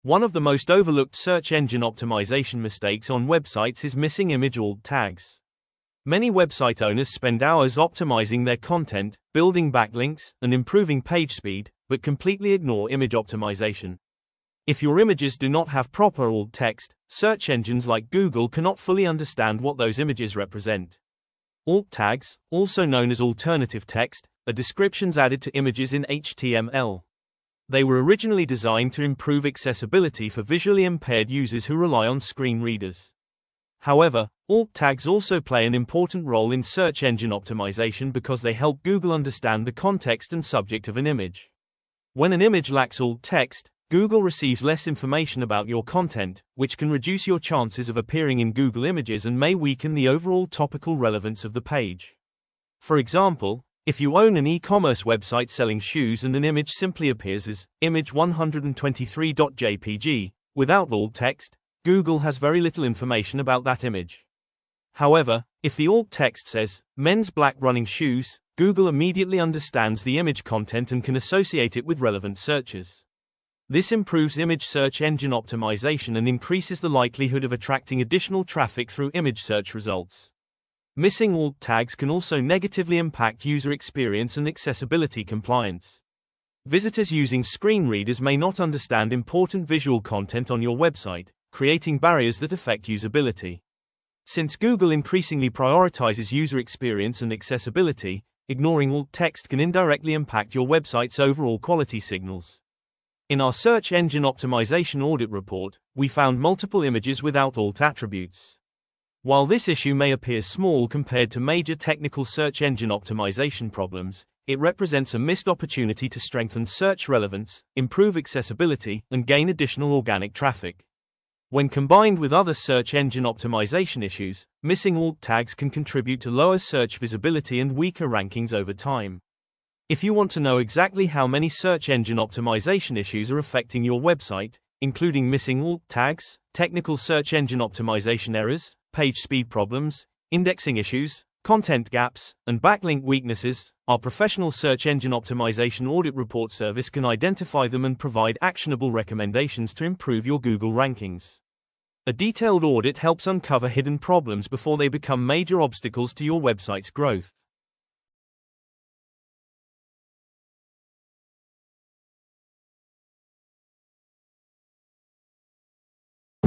One of the most overlooked search engine optimization mistakes on websites is missing image alt tags. Many website owners spend hours optimizing their content, building backlinks, and improving page speed, but completely ignore image optimization. If your images do not have proper alt text, search engines like Google cannot fully understand what those images represent. Alt tags, also known as alternative text, are descriptions added to images in HTML. They were originally designed to improve accessibility for visually impaired users who rely on screen readers. However, alt tags also play an important role in search engine optimization because they help Google understand the context and subject of an image. When an image lacks alt text, Google receives less information about your content, which can reduce your chances of appearing in Google Images and may weaken the overall topical relevance of the page. For example, if you own an e-commerce website selling shoes and an image simply appears as image123.jpg, without alt text, Google has very little information about that image. However, if the alt text says, men's black running shoes, Google immediately understands the image content and can associate it with relevant searches. This improves image search engine optimization and increases the likelihood of attracting additional traffic through image search results. Missing alt tags can also negatively impact user experience and accessibility compliance. Visitors using screen readers may not understand important visual content on your website, creating barriers that affect usability. Since Google increasingly prioritizes user experience and accessibility, ignoring alt text can indirectly impact your website's overall quality signals. In our search engine optimization audit report, we found multiple images without alt attributes. While this issue may appear small compared to major technical search engine optimization problems, it represents a missed opportunity to strengthen search relevance, improve accessibility, and gain additional organic traffic. When combined with other search engine optimization issues, missing alt tags can contribute to lower search visibility and weaker rankings over time. If you want to know exactly how many search engine optimization issues are affecting your website, including missing alt tags, technical search engine optimization errors, page speed problems, indexing issues, content gaps, and backlink weaknesses, our professional search engine optimization audit report service can identify them and provide actionable recommendations to improve your Google rankings. A detailed audit helps uncover hidden problems before they become major obstacles to your website's growth.